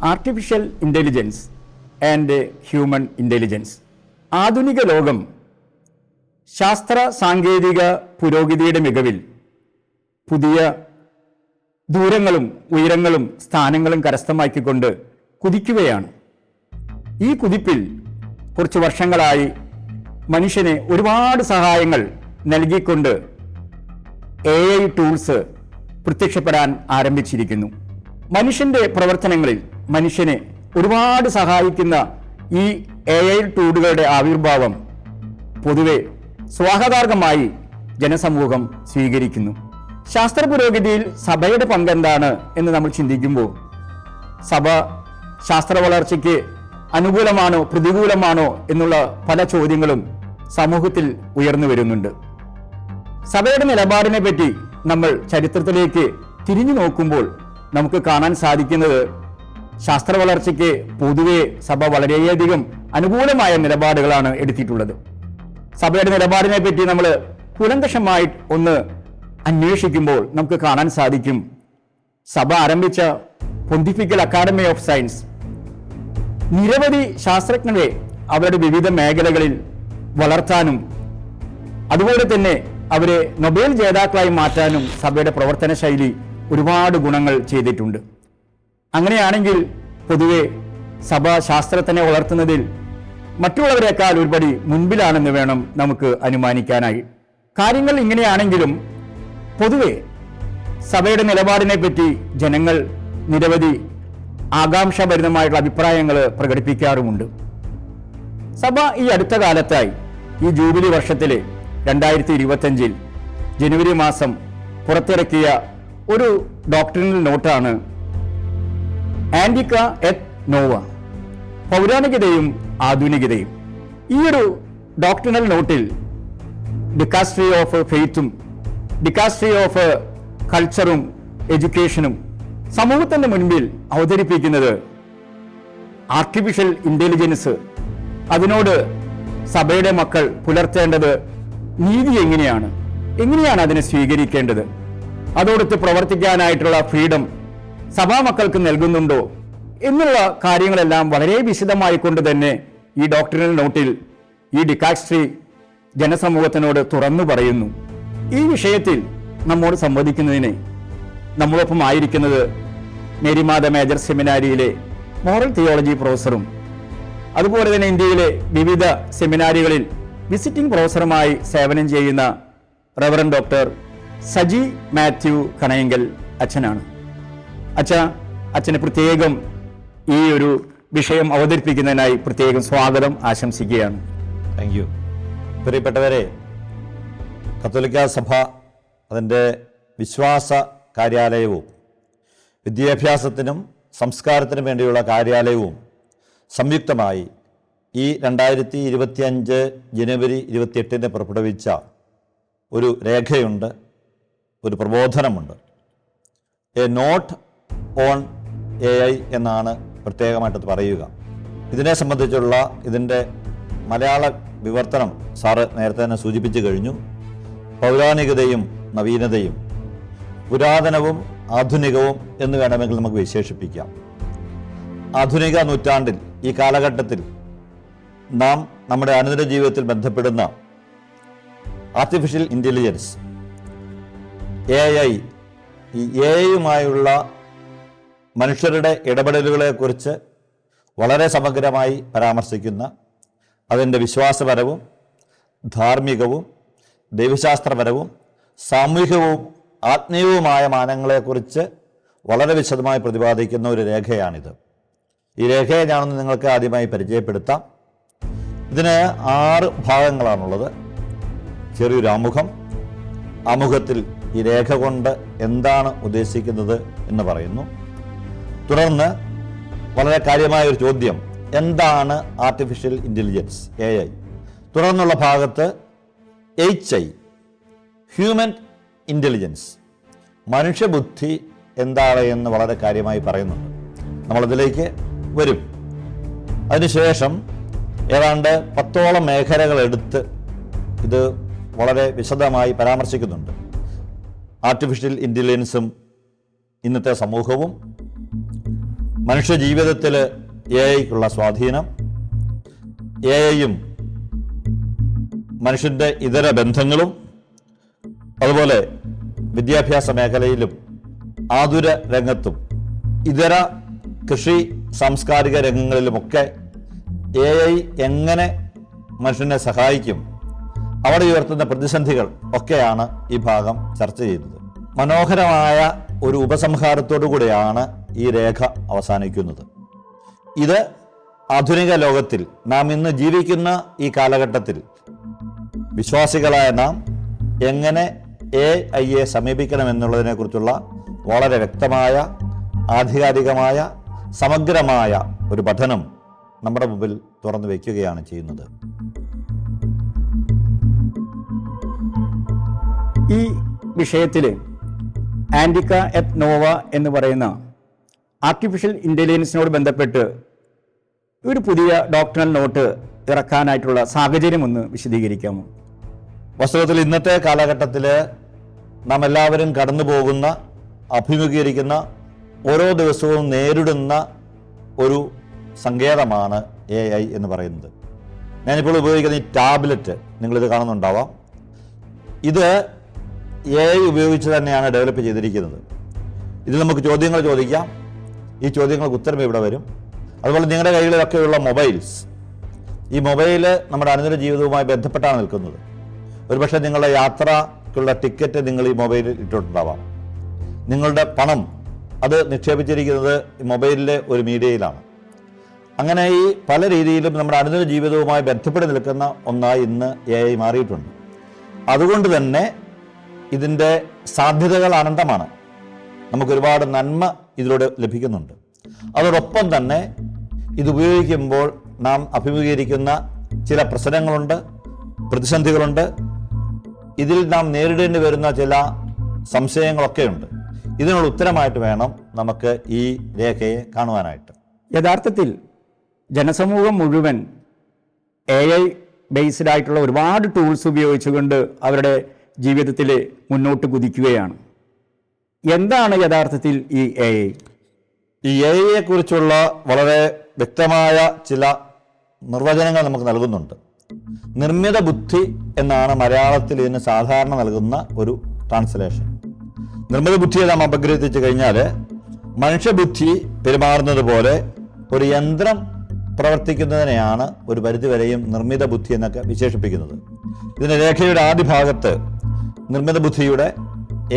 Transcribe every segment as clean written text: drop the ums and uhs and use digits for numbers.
Artificial intelligence and human intelligence. ആധുനിക ലോകം ശാസ്ത്ര സാങ്കേതിക പുരോഗതിയുടെ മികവിൽ പുതിയ ദൂരങ്ങളും ഉയരങ്ങളും സ്ഥാനങ്ങളും കരസ്ഥമാക്കിക്കൊണ്ട് കുതിക്കുകയാണ്. ഈ കുതിപ്പിൽ കുറച്ച് വർഷങ്ങളായി മനുഷ്യന് ഒരുപാട് സഹായങ്ങൾ നൽകിക്കൊണ്ട് AI ടൂൾസ് പ്രത്യക്ഷപ്പെടാൻ ആരംഭിച്ചിരിക്കുന്നു. മനുഷ്യൻ്റെ പ്രവർത്തനങ്ങളിൽ മനുഷ്യനെ ഒരുപാട് സഹായിക്കുന്ന ഈ AI ടൂളുകളുടെ ആവിർഭാവം പൊതുവെ സ്വാഗതാർഹമായി ജനസമൂഹം സ്വീകരിക്കുന്നു. ശാസ്ത്ര പുരോഗതിയിൽ സഭയുടെ പങ്കെന്താണ് എന്ന് നമ്മൾ ചിന്തിക്കുമ്പോൾ സഭ ശാസ്ത്ര വളർച്ചയ്ക്ക് അനുകൂലമാണോ പ്രതികൂലമാണോ എന്നുള്ള പല ചോദ്യങ്ങളും സമൂഹത്തിൽ ഉയർന്നു വരുന്നുണ്ട്. സഭയുടെ നിലപാടിനെ പറ്റി നമ്മൾ ചരിത്രത്തിലേക്ക് തിരിഞ്ഞു നോക്കുമ്പോൾ നമുക്ക് കാണാൻ സാധിക്കുന്നത് ശാസ്ത്ര വളർച്ചയ്ക്ക് പൊതുവെ സഭ വളരെയധികം അനുകൂലമായ നിലപാടുകളാണ് എടുത്തിട്ടുള്ളത്. സഭയുടെ നിലപാടിനെ പറ്റി നമ്മൾ കൂലങ്കഷമായി ഒന്ന് അന്വേഷിക്കുമ്പോൾ നമുക്ക് കാണാൻ സാധിക്കും, സഭ ആരംഭിച്ച പൊന്തിഫിക്കൽ അക്കാഡമി ഓഫ് സയൻസ് നിരവധി ശാസ്ത്രജ്ഞരെ അവരുടെ വിവിധ മേഖലകളിൽ വളർത്താനും അതുപോലെ തന്നെ അവരെ നൊബേൽ ജേതാക്കളായി മാറ്റാനും സഭയുടെ പ്രവർത്തന ശൈലി ഒരുപാട് ഗുണങ്ങൾ ചെയ്തിട്ടുണ്ട്. അങ്ങനെയാണെങ്കിൽ പൊതുവെ സഭ ശാസ്ത്രത്തിനെ വളർത്തുന്നതിൽ മറ്റുള്ളവരെക്കാൾ ഒരുപടി മുൻപിലാണെന്ന് വേണം നമുക്ക് അനുമാനിക്കാനായി. കാര്യങ്ങൾ ഇങ്ങനെയാണെങ്കിലും പൊതുവെ സഭയുടെ നിലപാടിനെ പറ്റി ജനങ്ങൾ നിരവധി ആകാംക്ഷാഭരിതമായിട്ടുള്ള അഭിപ്രായങ്ങൾ പ്രകടിപ്പിക്കാറുമുണ്ട്. സഭ ഈ അടുത്ത കാലത്തായി ഈ ജൂബിലി വർഷത്തിലെ 2025 ജനുവരി മാസം പുറത്തിറക്കിയ ഒരു ഡോക്ട്രിനൽ നോട്ടാണ് ആൻറ്റിക്ക എറ്റ് നോവ, പൗരാണികതയും ആധുനികതയും. ഈ ഒരു ഡോക്ട്രിനൽ നോട്ടിൽ ഡിക്കാസ്ട്രി ഓഫ് ഫെയ്ത്തും ഡിക്കാസ്ട്രി ഓഫ് കൾച്ചറും എഡ്യൂക്കേഷനും സമൂഹത്തിന്റെ മുൻപിൽ അവതരിപ്പിക്കുന്നത് ആർട്ടിഫിഷ്യൽ ഇൻ്റലിജൻസ്, അതിനോട് സഭയുടെ മക്കൾ പുലർത്തേണ്ടത് നീതി എങ്ങനെയാണ് അതിനെ സ്വീകരിക്കേണ്ടത്, അതോടൊത്ത് പ്രവർത്തിക്കാനായിട്ടുള്ള ഫ്രീഡം സഭാ മക്കൾക്ക് നൽകുന്നുണ്ടോ എന്നുള്ള കാര്യങ്ങളെല്ലാം വളരെ വിശദമായി കൊണ്ട് തന്നെ ഈ ഡോക്ട്രിനൽ നോട്ടിൽ ഈ ഡിക്കാസ്ട്രി ജനസമൂഹത്തിനോട് തുറന്നു പറയുന്നു. ഈ വിഷയത്തിൽ നമ്മോട് സംവദിക്കുന്നതിന് നമ്മളൊപ്പം ആയിരിക്കുന്നത് മേരിമാത മേജർ സെമിനാരിയിലെ മോറൽ തിയോളജി പ്രൊഫസറും അതുപോലെ തന്നെ ഇന്ത്യയിലെ വിവിധ സെമിനാരികളിൽ വിസിറ്റിംഗ് പ്രൊഫസറുമായി സേവനം ചെയ്യുന്ന റവറൻ ഡോക്ടർ സജി മാത്യു കണയങ്കൽ അച്ഛനാണ്. അച്ഛന് പ്രത്യേകം ഈ ഒരു വിഷയം അവതരിപ്പിക്കുന്നതിനായി പ്രത്യേകം സ്വാഗതം ആശംസിക്കുകയാണ്. Thank you. പ്രിയപ്പെട്ടവരെ, കത്തോലിക്ക സഭ അതിൻ്റെ വിശ്വാസ കാര്യാലയവും വിദ്യാഭ്യാസത്തിനും സംസ്കാരത്തിനും വേണ്ടിയുള്ള കാര്യാലയവും സംയുക്തമായി ഈ 2025 ജനുവരി 28 പുറപ്പെടുവിച്ച ഒരു രേഖയുണ്ട്, ഒരു പ്രബോധനമുണ്ട്. എ നോട്ട് ഓൺ AI എന്നാണ് പ്രത്യേകമായിട്ട് പറയുക. ഇതിനെ സംബന്ധിച്ചുള്ള ഇതിൻ്റെ മലയാള വിവർത്തനം സാറ് നേരത്തെ തന്നെ സൂചിപ്പിച്ചു കഴിഞ്ഞു. പൗരാണികതയും നവീനതയും, പുരാതനവും ആധുനികവും എന്ന് വേണമെങ്കിൽ നമുക്ക് വിശേഷിപ്പിക്കാം. ആധുനിക നൂറ്റാണ്ടിൽ, ഈ കാലഘട്ടത്തിൽ നാം നമ്മുടെ അനുദിന ജീവിതത്തിൽ ബന്ധപ്പെടുന്ന ആർട്ടിഫിഷ്യൽ ഇൻ്റലിജൻസ് AI, ഈ AI-യുമായുള്ള മനുഷ്യരുടെ ഇടപെടലുകളെക്കുറിച്ച് വളരെ സമഗ്രമായി പരാമർശിക്കുന്ന, അതിൻ്റെ വിശ്വാസപരവും ധാർമ്മികവും ദൈവശാസ്ത്രപരവും സാമൂഹികവും ആത്മീയവുമായ മാനങ്ങളെക്കുറിച്ച് വളരെ വിശദമായി പ്രതിപാദിക്കുന്ന ഒരു രേഖയാണിത്. ഈ രേഖയെ ഞാനൊന്ന് നിങ്ങൾക്ക് ആദ്യമായി പരിചയപ്പെടുത്താം. ഇതിന് 6 ഭാഗങ്ങളാണുള്ളത്. ചെറിയൊരു ആമുഖം, ആമുഖത്തിൽ ഈ രേഖ കൊണ്ട് എന്താണ് ഉദ്ദേശിക്കുന്നത് എന്ന് പറയുന്നു. തുടർന്ന് വളരെ കാര്യമായ ഒരു ചോദ്യം, എന്താണ് ആർട്ടിഫിഷ്യൽ ഇൻ്റലിജൻസ്, AI? തുടർന്നുള്ള ഭാഗത്ത് HI, ഹ്യൂമൻ ഇൻ്റലിജൻസ്, മനുഷ്യബുദ്ധി എന്താണ് എന്ന് വളരെ കാര്യമായി പറയുന്നുണ്ട്. നമ്മളതിലേക്ക് വരും. അതിനുശേഷം ഏതാണ്ട് 10ഓളം മേഖലകൾ എടുത്ത് ഇത് വളരെ വിശദമായി പരാമർശിക്കുന്നുണ്ട്. ആർട്ടിഫിഷ്യൽ ഇൻ്റലിജൻസും ഇന്നത്തെ സമൂഹവും, മനുഷ്യജീവിതത്തിൽ AI-ക്കുള്ള സ്വാധീനം, AI-യും മനുഷ്യൻ്റെ ഇതര ബന്ധങ്ങളും, അതുപോലെ വിദ്യാഭ്യാസ മേഖലയിലും ആതുര രംഗത്തും ഇതര കൃഷി സാംസ്കാരിക രംഗങ്ങളിലുമൊക്കെ AI എങ്ങനെ മനുഷ്യനെ സഹായിക്കും, അവിടെ ഉയർത്തുന്ന പ്രതിസന്ധികൾ ഒക്കെയാണ് ഈ ഭാഗം ചർച്ച ചെയ്തത്. മനോഹരമായ ഒരു ഉപസംഹാരത്തോടു കൂടിയാണ് ഈ രേഖ അവസാനിക്കുന്നത്. ഇത് ആധുനിക ലോകത്തിൽ നാം ഇന്ന് ജീവിക്കുന്ന ഈ കാലഘട്ടത്തിൽ വിശ്വാസികളായ നാം എങ്ങനെ AI-യെ സമീപിക്കണമെന്നുള്ളതിനെക്കുറിച്ചുള്ള വളരെ വ്യക്തമായ, ആധികാരികമായ, സമഗ്രമായ ഒരു പഠനം നമ്മുടെ മുമ്പിൽ തുറന്നു വയ്ക്കുകയാണ് ചെയ്യുന്നത്. ഈ വിഷയത്തിൽ ആൻഡിക്ക എറ്റ് നോവ എന്ന് പറയുന്ന ആർട്ടിഫിഷ്യൽ ഇൻ്റലിജൻസിനോട് ബന്ധപ്പെട്ട് ഒരു പുതിയ ഡോക്ടറൽ നോട്ട് ഇറക്കാനായിട്ടുള്ള സാഹചര്യം ഒന്ന് വിശദീകരിക്കാമോ? വാസ്തവത്തിൽ ഇന്നത്തെ കാലഘട്ടത്തിൽ നാം എല്ലാവരും കടന്നു പോകുന്ന, അഭിമുഖീകരിക്കുന്ന, ഓരോ ദിവസവും നേരിടുന്ന ഒരു സങ്കേതമാണ് AI എന്ന് പറയുന്നത്. ഞാനിപ്പോൾ ഉപയോഗിക്കുന്ന ഈ ടാബ്ലറ്റ് നിങ്ങളിത് കാണുന്നുണ്ടാവാം. ഇത് AI ഉപയോഗിച്ച് തന്നെയാണ് ഡെവലപ്പ് ചെയ്തിരിക്കുന്നത്. ഇതിൽ നമുക്ക് ചോദ്യങ്ങൾ ചോദിക്കാം, ഈ ചോദ്യങ്ങൾക്ക് ഉത്തരം ഇവിടെ വരും. അതുപോലെ നിങ്ങളുടെ കൈകളിലൊക്കെയുള്ള മൊബൈൽസ്, ഈ മൊബൈല് നമ്മുടെ അനുദിന ജീവിതവുമായി ബന്ധപ്പെട്ടാണ് നിൽക്കുന്നത്. ഒരുപക്ഷെ നിങ്ങളുടെ യാത്രക്കുള്ള ടിക്കറ്റ് നിങ്ങൾ ഈ മൊബൈലിൽ ഇട്ടിട്ടുണ്ടാവാം. നിങ്ങളുടെ പണം അത് നിക്ഷേപിച്ചിരിക്കുന്നത് ഈ മൊബൈലിലെ ഒരു മീഡിയയിലാണ്. അങ്ങനെ ഈ പല രീതിയിലും നമ്മുടെ അനുദിന ജീവിതവുമായി ബന്ധപ്പെട്ട് നിൽക്കുന്ന ഒന്നായി ഇന്ന് AI മാറിയിട്ടുണ്ട്. അതുകൊണ്ട് തന്നെ ഇതിൻ്റെ സാധ്യതകൾ അനന്തമാണ്. നമുക്കൊരുപാട് നന്മ ഇതിലൂടെ ലഭിക്കുന്നുണ്ട്. അതോടൊപ്പം തന്നെ ഇതുപയോഗിക്കുമ്പോൾ നാം അഭിമുഖീകരിക്കുന്ന ചില പ്രശ്നങ്ങളുണ്ട്, പ്രതിസന്ധികളുണ്ട്. ഇതിൽ നാം നേരിടേണ്ടി വരുന്ന ചില സംശയങ്ങളൊക്കെയുണ്ട്. ഇതിനുള്ള ഉത്തരമായിട്ട് വേണം നമുക്ക് ഈ രേഖയെ കാണുവാനായിട്ട്. യഥാർത്ഥത്തിൽ ജനസമൂഹം മുഴുവൻ AI ബേസ്ഡ് ആയിട്ടുള്ള ഒരുപാട് ടൂൾസ് ഉപയോഗിച്ചുകൊണ്ട് അവരുടെ ജീവിതത്തിൽ മുന്നോട്ട് കുതിക്കുകയാണ്. എന്താണ് യഥാർത്ഥത്തിൽ ഈ AI? ഈ AI-യെ കുറിച്ചുള്ള വളരെ വ്യക്തമായ ചില നിർവചനങ്ങൾ നമുക്ക് നൽകുന്നുണ്ട്. നിർമ്മിത ബുദ്ധി എന്നാണ് മലയാളത്തിൽ ഇതിന് സാധാരണ നൽകുന്ന ഒരു ട്രാൻസ്ലേഷൻ. നിർമ്മിത ബുദ്ധിയെ നാം അപഗ്രഥിച്ചു കഴിഞ്ഞാൽ മനുഷ്യബുദ്ധി പെരുമാറുന്നത് പോലെ ഒരു യന്ത്രം പ്രവർത്തിക്കുന്നതിനെയാണ് ഒരു പരിധിവരെയും നിർമ്മിത ബുദ്ധി എന്നൊക്കെ വിശേഷിപ്പിക്കുന്നത്. ഇതിൻ്റെ രേഖയുടെ ആദ്യ ഭാഗത്ത് നിർമ്മിത ബുദ്ധിയുടെ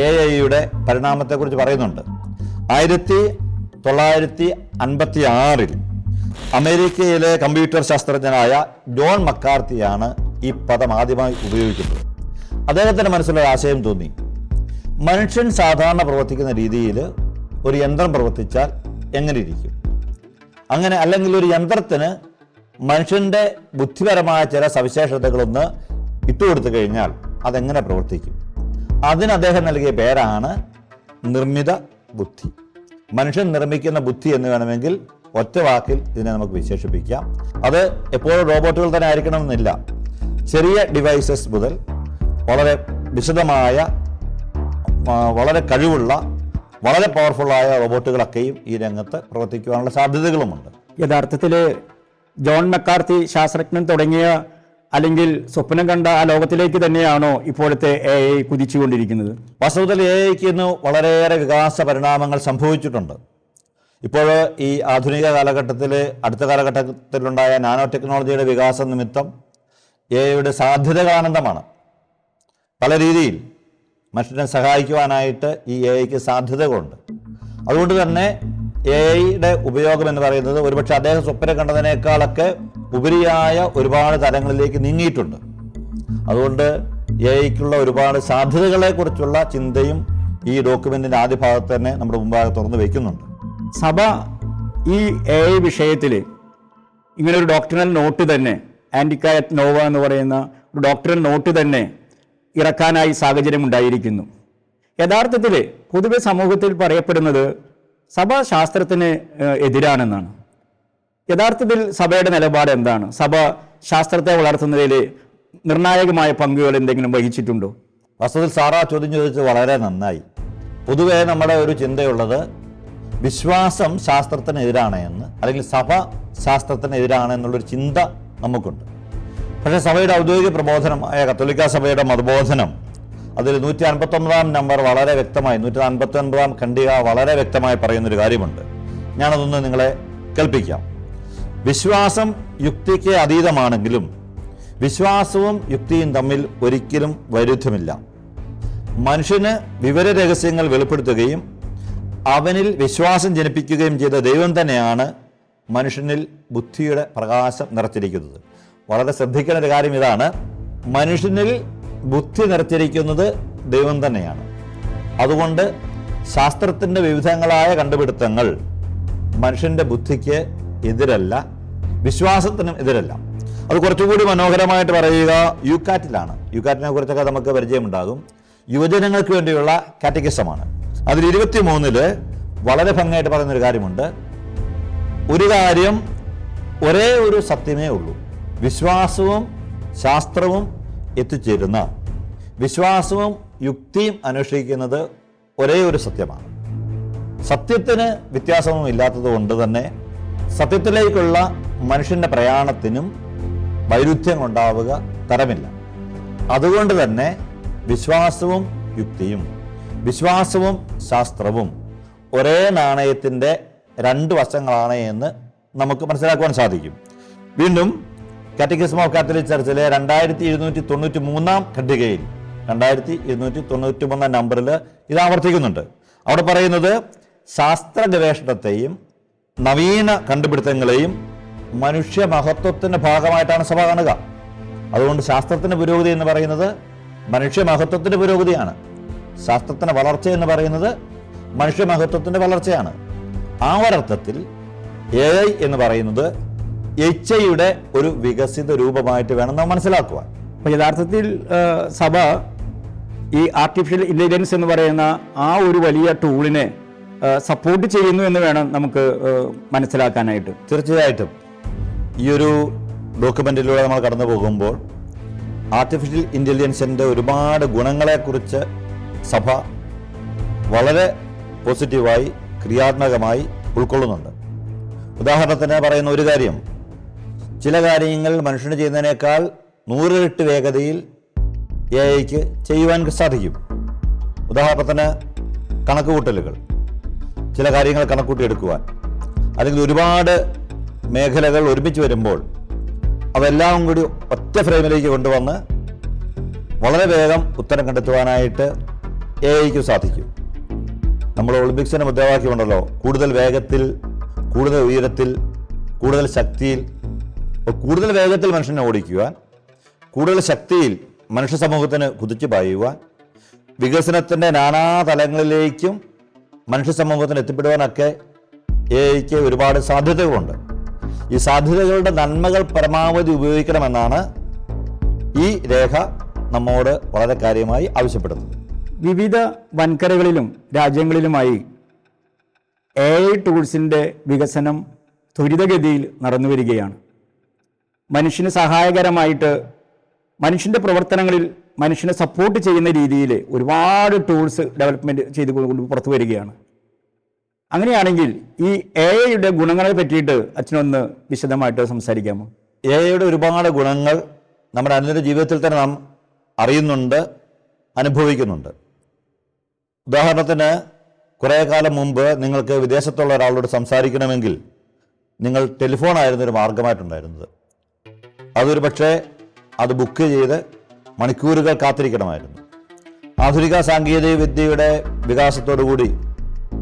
AI-യുടെ പരിണാമത്തെക്കുറിച്ച് പറയുന്നുണ്ട്. 1956 അമേരിക്കയിലെ കമ്പ്യൂട്ടർ ശാസ്ത്രജ്ഞനായ ജോൺ മക്കാർത്തിയാണ് ഈ പദം ആദ്യമായി ഉപയോഗിക്കുന്നത്. അദ്ദേഹത്തിൻ്റെ മനസ്സിലൊരു ആശയം തോന്നി, മനുഷ്യൻ സാധാരണ പ്രവർത്തിക്കുന്ന രീതിയിൽ ഒരു യന്ത്രം പ്രവർത്തിച്ചാൽ എങ്ങനെ ഇരിക്കും? അങ്ങനെ അല്ലെങ്കിൽ ഒരു യന്ത്രത്തിന് മനുഷ്യൻ്റെ ബുദ്ധിപരമായ ചില സവിശേഷതകളൊന്ന് ഇട്ടുകൊടുത്തു കഴിഞ്ഞാൽ അതെങ്ങനെ പ്രവർത്തിക്കും? അതിന് അദ്ദേഹം നൽകിയ പേരാണ് നിർമ്മിത ബുദ്ധി. മനുഷ്യൻ നിർമ്മിക്കുന്ന ബുദ്ധി എന്ന് വേണമെങ്കിൽ ഒറ്റ വാക്കിൽ ഇതിനെ നമുക്ക് വിശേഷിപ്പിക്കാം. അത് എപ്പോഴും റോബോട്ടുകൾ തന്നെ ആയിരിക്കണമെന്നില്ല. ചെറിയ ഡിവൈസസ് മുതൽ വളരെ വിശദമായ, വളരെ കഴിവുള്ള, വളരെ പവർഫുള്ളായ റോബോട്ടുകളൊക്കെയും ഈ രംഗത്ത് പ്രവർത്തിക്കുവാനുള്ള സാധ്യതകളുമുണ്ട്. യഥാർത്ഥത്തിൽ ജോൺ മക്കാർത്തി ശാസ്ത്രജ്ഞൻ തുടങ്ങിയ അല്ലെങ്കിൽ സ്വപ്നം കണ്ട ആ ലോകത്തിലേക്ക് തന്നെയാണോ ഇപ്പോഴത്തെ AI കുതിച്ചുകൊണ്ടിരിക്കുന്നത്? വാസ്തവത്തിൽ AI-ക്ക് ഇന്ന് വളരെയേറെ വികാസ പരിണാമങ്ങൾ സംഭവിച്ചിട്ടുണ്ട്. ഇപ്പോൾ ഈ ആധുനിക കാലഘട്ടത്തിൽ, അടുത്ത കാലഘട്ടത്തിലുണ്ടായ നാനോ ടെക്നോളജിയുടെ വികാസം നിമിത്തം AI-യുടെ സാധ്യതകൾ അനന്തമാണ്. പല രീതിയിൽ മനുഷ്യനെ സഹായിക്കുവാനായിട്ട് ഈ AI-ക്ക് സാധ്യതകളുണ്ട്. അതുകൊണ്ട് തന്നെ AI-യുടെ ഉപയോഗം എന്ന് പറയുന്നത് ഒരുപക്ഷെ അദ്ദേഹം സ്വപ്നം കണ്ടതിനേക്കാളൊക്കെ ഉപരിയായ ഒരുപാട് തലങ്ങളിലേക്ക് നീങ്ങിയിട്ടുണ്ട്. അതുകൊണ്ട് AI-ക്കുള്ള ഒരുപാട് സാധ്യതകളെക്കുറിച്ചുള്ള ചിന്തയും ഈ ഡോക്യുമെന്റിന്റെ ആദ്യ ഭാഗത്ത് തന്നെ നമ്മുടെ മുമ്പാകെ തുറന്നു വയ്ക്കുന്നുണ്ട്. സഭ ഈ AI വിഷയത്തിൽ ഇങ്ങനെ ഒരു ഡോക്ടറൽ നോട്ട് തന്നെ, ആൻറ്റിക്കായറ്റ് നോവ എന്ന് പറയുന്ന ഒരു ഡോക്ടറൽ നോട്ട് തന്നെ ഇറക്കാനായി സാഹചര്യം ഉണ്ടായിരിക്കുന്നു. യഥാർത്ഥത്തിൽ പൊതുവെ സമൂഹത്തിൽ പറയപ്പെടുന്നത് സഭ ശാസ്ത്രത്തിന് എതിരാണെന്നാണ്. യഥാർത്ഥത്തിൽ സഭയുടെ നിലപാട് എന്താണ്? സഭ ശാസ്ത്രത്തെ വളർത്തുന്നതിൽ നിർണായകമായ പങ്കുകൾ എന്തെങ്കിലും വഹിച്ചിട്ടുണ്ടോ? വാസ്തവത്തിൽ സാറാ ചോദ്യം ചോദിച്ചത് വളരെ നന്നായി. പൊതുവെ നമ്മുടെ ഒരു ചിന്തയുള്ളത് വിശ്വാസം ശാസ്ത്രത്തിനെതിരാണ് എന്ന്, അല്ലെങ്കിൽ സഭ ശാസ്ത്രത്തിനെതിരാണ് എന്നുള്ളൊരു ചിന്ത നമുക്കുണ്ട്. പക്ഷേ സഭയുടെ ഔദ്യോഗിക പ്രബോധനമായ കത്തോലിക്ക സഭയുടെ മതബോധനം അതിൽ 159 നമ്പർ വളരെ വ്യക്തമായി, 159 ഖണ്ഡിക വളരെ വ്യക്തമായി പറയുന്നൊരു കാര്യമുണ്ട്. ഞാനതൊന്ന് നിങ്ങളെ കേൾപ്പിക്കാം. വിശ്വാസം യുക്തിക്ക് അതീതമാണെങ്കിലും വിശ്വാസവും യുക്തിയും തമ്മിൽ ഒരിക്കലും വൈരുദ്ധ്യമില്ല. മനുഷ്യന് വിവര രഹസ്യങ്ങൾ വെളിപ്പെടുത്തുകയും അവനിൽ വിശ്വാസം ജനിപ്പിക്കുകയും ചെയ്ത ദൈവം തന്നെയാണ് മനുഷ്യനിൽ ബുദ്ധിയുടെ പ്രകാശം നിറച്ചിരിക്കുന്നത്. വളരെ ശ്രദ്ധിക്കേണ്ട ഒരു കാര്യം ഇതാണ്, മനുഷ്യനിൽ ബുദ്ധി നിറച്ചിരിക്കുന്നത് ദൈവം തന്നെയാണ്. അതുകൊണ്ട് ശാസ്ത്രത്തിൻ്റെ വിവിധങ്ങളായ കണ്ടുപിടുത്തങ്ങൾ മനുഷ്യൻ്റെ ബുദ്ധിക്ക് എതിരല്ല, വിശ്വാസത്തിനും എതിരല്ല. അത് കുറച്ചുകൂടി മനോഹരമായിട്ട് പറയുക യുക്കാറ്റിലാണ്. യുക്കാറ്റിനെ കുറിച്ചൊക്കെ നമുക്ക് പരിചയമുണ്ടാകും. യുവജനങ്ങൾക്ക് വേണ്ടിയുള്ള കാറ്റഗിസമാണ്. അതിൽ 23 വളരെ ഭംഗിയായിട്ട് പറയുന്നൊരു കാര്യമുണ്ട്. ഒരു കാര്യം, ഒരേ ഒരു സത്യമേ ഉള്ളൂ. വിശ്വാസവും ശാസ്ത്രവും എത്തിച്ചേരുന്ന, വിശ്വാസവും യുക്തിയും അന്വേഷിക്കുന്നത് ഒരേ ഒരു സത്യമാണ്. സത്യത്തിന് വ്യത്യാസമൊന്നും ഇല്ലാത്തത് കൊണ്ട് തന്നെ സത്യത്തിലേക്കുള്ള മനുഷ്യൻ്റെ പ്രയാണത്തിനും വൈരുദ്ധ്യം ഉണ്ടാവുക തരമില്ല. അതുകൊണ്ട് തന്നെ വിശ്വാസവും യുക്തിയും വിശ്വാസവും ശാസ്ത്രവും ഒരേ നാണയത്തിൻ്റെ രണ്ട് വശങ്ങളാണ് എന്ന് നമുക്ക് മനസ്സിലാക്കുവാൻ സാധിക്കും. വീണ്ടും കാറ്റക്കിസം ഓഫ് കാത്തലിക് ചർച്ചിലെ 2293 ഖണ്ഡികയിൽ 2293 നമ്പറിൽ ഇത് ആവർത്തിക്കുന്നുണ്ട്. അവിടെ പറയുന്നത് ശാസ്ത്ര ഗവേഷണത്തെയും നവീന കണ്ടുപിടുത്തങ്ങളെയും മനുഷ്യ മഹത്വത്തിൻ്റെ ഭാഗമായിട്ടാണ് സഭ കാണുക. അതുകൊണ്ട് ശാസ്ത്രത്തിൻ്റെ പുരോഗതി എന്ന് പറയുന്നത് മനുഷ്യ മഹത്വത്തിൻ്റെ പുരോഗതിയാണ്. ശാസ്ത്രത്തിൻ്റെ വളർച്ച എന്ന് പറയുന്നത് മനുഷ്യ മഹത്വത്തിൻ്റെ വളർച്ചയാണ്. ആ ഒരർത്ഥത്തിൽ AI എന്ന് പറയുന്നത് HIയുടെ ഒരു വികസിത രൂപമായിട്ട് വേണം നാം മനസ്സിലാക്കുവാൻ. അപ്പോൾ യഥാർത്ഥത്തിൽ സഭ ഈ ആർട്ടിഫിഷ്യൽ ഇൻ്റലിജൻസ് എന്ന് പറയുന്ന ആ ഒരു വലിയ ടൂളിനെ സപ്പോർട്ട് ചെയ്യുന്നു എന്ന് വേണം നമുക്ക് മനസ്സിലാക്കാനായിട്ട്. തീർച്ചയായിട്ടും ഈ ഒരു ഡോക്യുമെന്റിലൂടെ നമ്മൾ കടന്നു പോകുമ്പോൾ ആർട്ടിഫിഷ്യൽ ഇൻ്റലിജൻസിൻ്റെ ഒരുപാട് ഗുണങ്ങളെക്കുറിച്ച് സഭ വളരെ പോസിറ്റീവായി ക്രിയാത്മകമായി ഉൾക്കൊള്ളുന്നുണ്ട്. ഉദാഹരണത്തിന് പറയുന്ന ഒരു കാര്യം, ചില കാര്യങ്ങൾ മനുഷ്യന് ചെയ്യുന്നതിനേക്കാൾ 100 ഇരട്ടി വേഗതയിൽ AIക്ക് ചെയ്യുവാൻ സാധിക്കും. ഉദാഹരണത്തിന് കണക്കുകൂട്ടലുകൾ, ചില കാര്യങ്ങൾ കണക്കൂട്ടിയെടുക്കുവാൻ, അല്ലെങ്കിൽ ഒരുപാട് മേഖലകൾ ഒരുമിച്ച് വരുമ്പോൾ അതെല്ലാം കൂടി ഒറ്റ ഫ്രെയിമിലേക്ക് കൊണ്ടുവന്ന് വളരെ വേഗം ഉത്തരം കണ്ടെത്തുവാനായിട്ട് AIക്ക് സാധിക്കും. നമ്മൾ ഒളിമ്പിക്സിന് മുദ്രാവാക്യമുണ്ടല്ലോ, കൂടുതൽ വേഗത്തിൽ, കൂടുതൽ ഉയരത്തിൽ, കൂടുതൽ ശക്തിയിൽ. കൂടുതൽ വേഗത്തിൽ മനുഷ്യനെ ഓടിക്കുവാൻ, കൂടുതൽ ശക്തിയിൽ മനുഷ്യ സമൂഹത്തിന് കുതിച്ചു പായുവാൻ, വികസനത്തിൻ്റെ നാനാതലങ്ങളിലേക്കും മനുഷ്യ സമൂഹത്തിന് എത്തിപ്പെടുവാനൊക്കെ AIക്ക് ഒരുപാട് സാധ്യതകളുണ്ട്. ഈ സാധ്യതകളുടെ നന്മകൾ പരമാവധി ഉപയോഗിക്കണമെന്നാണ് ഈ രേഖ നമ്മോട് വളരെ കാര്യമായി ആവശ്യപ്പെടുന്നത്. വിവിധ വൻകരകളിലും രാജ്യങ്ങളിലുമായി AI ടൂൾസിൻ്റെ വികസനം ത്വരിതഗതിയിൽ നടന്നു വരികയാണ്. മനുഷ്യന് സഹായകരമായിട്ട് മനുഷ്യൻ്റെ പ്രവർത്തനങ്ങളിൽ മനുഷ്യനെ സപ്പോർട്ട് ചെയ്യുന്ന രീതിയിൽ ഒരുപാട് ടൂൾസ് ഡെവലപ്മെൻറ്റ് ചെയ്തുകൊണ്ട് പുറത്തു വരികയാണ്. അങ്ങനെയാണെങ്കിൽ ഈ AIയുടെ ഗുണങ്ങളെ പറ്റിയിട്ട് അച്ഛനൊന്ന് വിശദമായിട്ട് സംസാരിക്കാമോ? AIയുടെ ഒരുപാട് ഗുണങ്ങൾ നമ്മുടെ അനുദിന ജീവിതത്തിൽ തന്നെ നാം അറിയുന്നുണ്ട്, അനുഭവിക്കുന്നുണ്ട്. ഉദാഹരണത്തിന് കുറേ കാലം മുമ്പ് നിങ്ങൾക്ക് വിദേശത്തുള്ള ഒരാളോട് സംസാരിക്കണമെങ്കിൽ നിങ്ങൾ ടെലിഫോണായിരുന്നൊരു മാർഗമായിട്ടുണ്ടായിരുന്നത്. അതൊരു പക്ഷേ അത് ബുക്ക് ചെയ്ത് മണിക്കൂറുകൾ കാത്തിരിക്കണമായിരുന്നു. ആധുനിക സാങ്കേതിക വിദ്യയുടെ വികാസത്തോടുകൂടി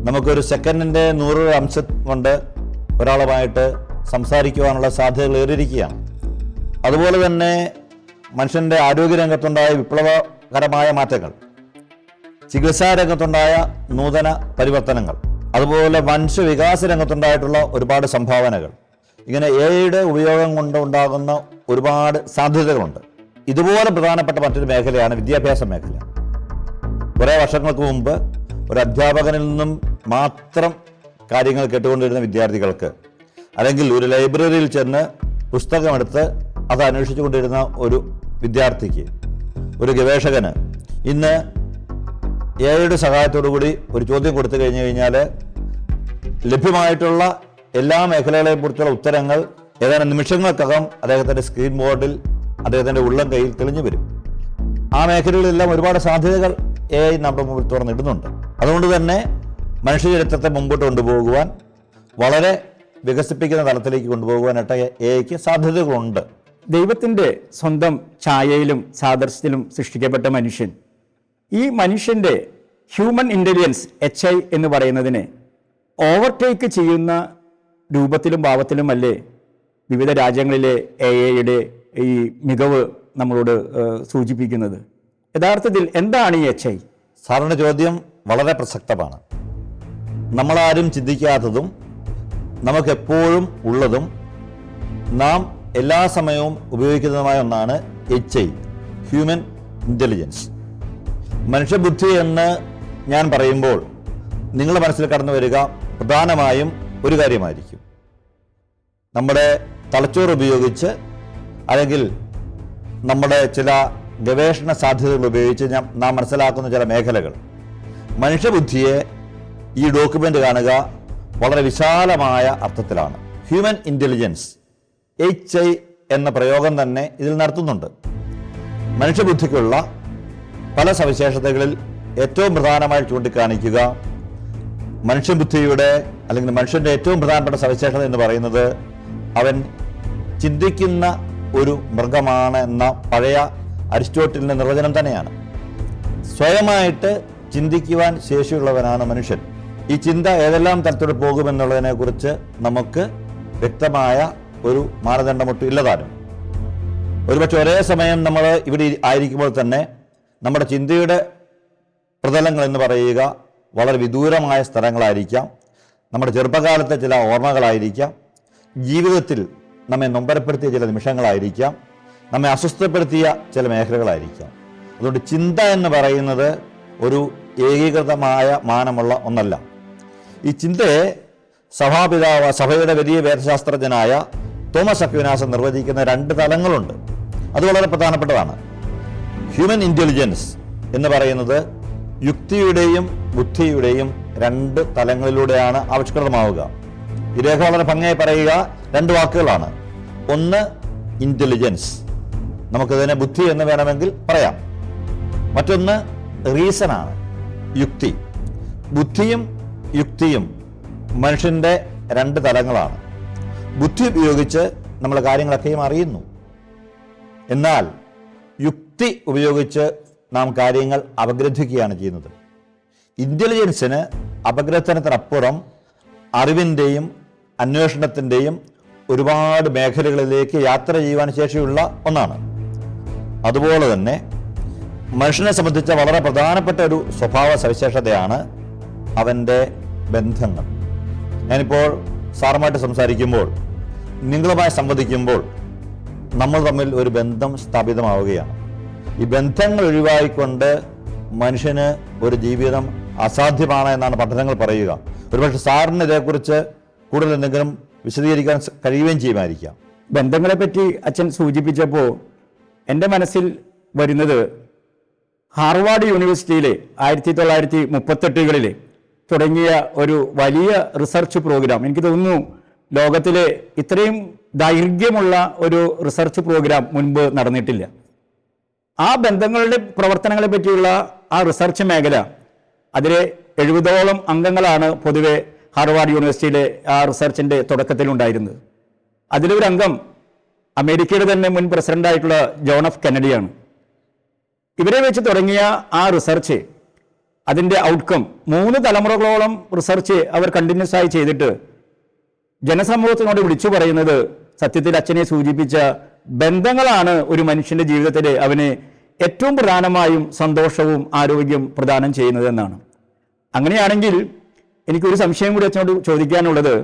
നമുക്കൊരു സെക്കൻഡിൻ്റെ 100 അംശം കൊണ്ട് ഒരാളുമായിട്ട് സംസാരിക്കുവാനുള്ള സാധ്യതകൾ ഏറിയിരിക്കുകയാണ്. അതുപോലെ തന്നെ മനുഷ്യൻ്റെ ആരോഗ്യരംഗത്തുണ്ടായ വിപ്ലവകരമായ മാറ്റങ്ങൾ, ചികിത്സാ രംഗത്തുണ്ടായ നൂതന പരിവർത്തനങ്ങൾ, അതുപോലെ മനുഷ്യ വികാസ രംഗത്തുണ്ടായിട്ടുള്ള ഒരുപാട് സംഭാവനകൾ, ഇങ്ങനെ എയുടെ ഉപയോഗം കൊണ്ട് ഉണ്ടാകുന്ന ഒരുപാട് സാധ്യതകളുണ്ട്. ഇതുപോലെ പ്രധാനപ്പെട്ട മറ്റൊരു മേഖലയാണ് വിദ്യാഭ്യാസ മേഖല. കുറേ വർഷങ്ങൾക്ക് മുമ്പ് ഒരു അധ്യാപകനിൽ നിന്നും മാത്രം കാര്യങ്ങൾ കേട്ടുകൊണ്ടിരുന്ന വിദ്യാർത്ഥികൾക്ക്, അല്ലെങ്കിൽ ഒരു ലൈബ്രറിയിൽ ചെന്ന് പുസ്തകമെടുത്ത് അത് അന്വേഷിച്ചു കൊണ്ടിരുന്ന ഒരു വിദ്യാർത്ഥിക്ക്, ഒരു ഗവേഷകന് ഇന്ന് എയുടെ സഹായത്തോടു കൂടി ഒരു ചോദ്യം കൊടുത്തു കഴിഞ്ഞു കഴിഞ്ഞാൽ ലഭ്യമായിട്ടുള്ള എല്ലാ മേഖലകളെയും കുറിച്ചുള്ള ഉത്തരങ്ങൾ ഏതാനും നിമിഷങ്ങൾക്കകം അദ്ദേഹത്തിൻ്റെ സ്ക്രീൻ ബോർഡിൽ, അദ്ദേഹത്തിൻ്റെ ഉള്ളം കയ്യിൽ തെളിഞ്ഞു വരും. ആ മേഖലകളിലെല്ലാം ഒരുപാട് സാധ്യതകൾ AI നമ്മുടെ മുമ്പിൽ തുറന്നിടുന്നുണ്ട്. അതുകൊണ്ട് തന്നെ മനുഷ്യചരിത്രത്തെ മുമ്പോട്ട് കൊണ്ടുപോകുവാൻ, വളരെ വികസിപ്പിക്കുന്ന തലത്തിലേക്ക് കൊണ്ടുപോകുവാനായിട്ട് AIക്ക് സാധ്യതകളുണ്ട്. ദൈവത്തിൻ്റെ സ്വന്തം ഛായയിലും സാദൃശ്യത്തിലും സൃഷ്ടിക്കപ്പെട്ട മനുഷ്യൻ, ഈ മനുഷ്യൻ്റെ ഹ്യൂമൻ ഇൻ്റലിജൻസ് HI എന്ന് പറയുന്നതിനെ ഓവർടേക്ക് ചെയ്യുന്ന രൂപത്തിലും ഭാവത്തിലുമല്ലേ വിവിധ രാജ്യങ്ങളിലെ AIയുടെ ഈ മികവ് നമ്മളോട് സൂചിപ്പിക്കുന്നത്? യഥാർത്ഥത്തിൽ എന്താണ് ഈ HI? സാറിൻ്റെ ചോദ്യം വളരെ പ്രസക്തമാണ്. നമ്മളാരും ചിന്തിക്കാത്തതും നമുക്കെപ്പോഴും ഉള്ളതും നാം എല്ലാ സമയവും ഉപയോഗിക്കുന്നതുമായ ഒന്നാണ് HI, ഹ്യൂമൻ ഇൻ്റലിജൻസ്. മനുഷ്യബുദ്ധി എന്ന് ഞാൻ പറയുമ്പോൾ നിങ്ങളുടെ മനസ്സിൽ കടന്നു വരിക പ്രധാനമായും ഒരു കാര്യമായിരിക്കും. നമ്മുടെ തലച്ചോറ് ഉപയോഗിച്ച്, അല്ലെങ്കിൽ നമ്മുടെ ചില ഗവേഷണ സാധ്യതകൾ ഉപയോഗിച്ച് നാം മനസ്സിലാക്കുന്ന ചില മേഖലകൾ. മനുഷ്യബുദ്ധിയെ ഈ ഡോക്യുമെൻ്റ് കാണുക വളരെ വിശാലമായ അർത്ഥത്തിലാണ്. ഹ്യൂമൻ ഇൻ്റലിജൻസ് HI എന്ന പ്രയോഗം തന്നെ ഇതിൽ നടത്തുന്നുണ്ട്. മനുഷ്യബുദ്ധിക്കുള്ള പല സവിശേഷതകളിൽ ഏറ്റവും പ്രധാനമായി ചൂണ്ടിക്കാണിക്കുക, മനുഷ്യബുദ്ധിയുടെ അല്ലെങ്കിൽ മനുഷ്യൻ്റെ ഏറ്റവും പ്രധാനപ്പെട്ട സവിശേഷത എന്ന് പറയുന്നത് അവൻ ചിന്തിക്കുന്ന ഒരു മൃഗമാണ് എന്ന പഴയ അരിസ്റ്റോട്ടലിൻ്റെ നിർവചനം തന്നെയാണ്. സ്വയമായിട്ട് ചിന്തിക്കുവാൻ ശേഷിയുള്ളവനാണ് മനുഷ്യൻ. ഈ ചിന്ത ഏതെല്ലാം തരത്തിലൂടെ പോകുമെന്നുള്ളതിനെക്കുറിച്ച് നമുക്ക് വ്യക്തമായ ഒരു മാനദണ്ഡമൊട്ടും ഇല്ലതാനും. ഒരുപക്ഷെ ഒരേ സമയം നമ്മൾ ഇവിടെ ആയിരിക്കുമ്പോൾ തന്നെ നമ്മുടെ ചിന്തയുടെ പ്രതലങ്ങൾ എന്ന് പറയുക വളരെ വിദൂരമായ സ്ഥലങ്ങളായിരിക്കാം, നമ്മുടെ ചെറുപ്പകാലത്തെ ചില ഓർമ്മകളായിരിക്കാം, ജീവിതത്തിൽ നമ്മെ നൊമ്പരപ്പെടുത്തിയ ചില നിമിഷങ്ങളായിരിക്കാം, നമ്മെ അസ്വസ്ഥപ്പെടുത്തിയ ചില മേഖലകളായിരിക്കാം. അതുകൊണ്ട് ചിന്ത എന്ന് പറയുന്നത് ഒരു ഏകീകൃതമായ മാനമുള്ള ഒന്നല്ല. ഈ ചിന്തയെ സഭയുടെ വലിയ വേദശാസ്ത്രജ്ഞനായ തോമസ് അക്വിനാസ് നിർവചിക്കുന്ന 2 തലങ്ങളുണ്ട്. അത് വളരെ പ്രധാനപ്പെട്ടതാണ്. ഹ്യൂമൻ ഇൻ്റലിജൻസ് എന്ന് പറയുന്നത് യുക്തിയുടെയും ബുദ്ധിയുടെയും 2 തലങ്ങളിലൂടെയാണ് ആവിഷ്കൃതമാവുക. ഈ രേഖ വളരെ ഭംഗിയായി പറയുക 2 വാക്കുകളാണ്. ഒന്ന് ഇൻ്റലിജൻസ്, നമുക്കിതിനെ ബുദ്ധി എന്ന് വേണമെങ്കിൽ പറയാം. മറ്റൊന്ന് റീസണാണ്, യുക്തി. ബുദ്ധിയും യുക്തിയും മനുഷ്യൻ്റെ 2 തലങ്ങളാണ്. ബുദ്ധി ഉപയോഗിച്ച് നമ്മൾ കാര്യങ്ങളൊക്കെയും അറിയുന്നു, എന്നാൽ യുക്തി ഉപയോഗിച്ച് നാം കാര്യങ്ങൾ അപഗ്രഥിക്കുകയാണ് ചെയ്യുന്നത്. ഇൻ്റലിജൻസിന് അപഗ്രഥനത്തിനപ്പുറം അറിവിൻ്റെയും അന്വേഷണത്തിൻ്റെയും ഒരുപാട് മേഖലകളിലേക്ക് യാത്ര ചെയ്യുവാൻ ശേഷിയുള്ള ഒന്നാണ്. അതുപോലെ തന്നെ മനുഷ്യനെ സംബന്ധിച്ച വളരെ പ്രധാനപ്പെട്ട ഒരു സ്വഭാവ സവിശേഷതയാണ് അവൻ്റെ ബന്ധങ്ങൾ. ഞാനിപ്പോൾ സാറുമായിട്ട് സംസാരിക്കുമ്പോൾ, നിങ്ങളുമായി സംവദിക്കുമ്പോൾ നമ്മൾ തമ്മിൽ ഒരു ബന്ധം സ്ഥാപിതമാവുകയാണ്. ഈ ബന്ധങ്ങൾ ഒഴിവായിക്കൊണ്ട് മനുഷ്യന് ഒരു ജീവിതം അസാധ്യമാണ് എന്നാണ് പഠനങ്ങൾ പറയുക. ഒരുപക്ഷെ സാറിന് ഇതേക്കുറിച്ച് കൂടുതൽ എന്തെങ്കിലും വിശദീകരിക്കാൻ കഴിയുകയും ചെയ്യുമായിരിക്കാം. ബന്ധങ്ങളെപ്പറ്റി അച്ഛൻ സൂചിപ്പിച്ചപ്പോൾ എൻ്റെ മനസ്സിൽ വരുന്നത് ഹാർവാർഡ് യൂണിവേഴ്സിറ്റിയിലെ 1938 തുടങ്ങിയ ഒരു വലിയ റിസർച്ച് പ്രോഗ്രാം. എനിക്ക് തോന്നുന്നു ലോകത്തിലെ ഇത്രയും ദൈർഘ്യമുള്ള ഒരു റിസർച്ച് പ്രോഗ്രാം മുൻപ് നടന്നിട്ടില്ല. ആ ബന്ധങ്ങളുടെ പ്രവർത്തനങ്ങളെ പറ്റിയുള്ള ആ റിസർച്ച് മേഖല, അതിലെ 70ഓളം അംഗങ്ങളാണ് പൊതുവെ ഹാർവാർഡ് യൂണിവേഴ്സിറ്റിയിലെ ആ റിസർച്ചിൻ്റെ തുടക്കത്തിലുണ്ടായിരുന്നത്. അതിലൊരു അംഗം അമേരിക്കയുടെ തന്നെ മുൻ പ്രസിഡന്റായിട്ടുള്ള ജോൺ എഫ് കെന്നഡിയാണ്. ഇവരെ വെച്ച് തുടങ്ങിയ ആ റിസർച്ച്, അതിൻ്റെ ഔട്ട്കം 3 തലമുറകളോളം റിസർച്ച് അവർ കണ്ടിന്യൂസ് ആയി ചെയ്തിട്ട് ജനസമൂഹത്തിനോട് വിളിച്ചു പറയുന്നത് സത്യത്തിൽ അച്ഛനെ സൂചിപ്പിച്ച ബന്ധങ്ങളാണ് ഒരു മനുഷ്യൻ്റെ ജീവിതത്തിൽ അവന് ഏറ്റവും പ്രധാനമായും സന്തോഷവും ആരോഗ്യം പ്രദാനം ചെയ്യുന്നത് എന്നാണ്. അങ്ങനെയാണെങ്കിൽ എനിക്കൊരു സംശയം കൂടി അച്ഛനോട് ചോദിക്കാനുള്ളത്,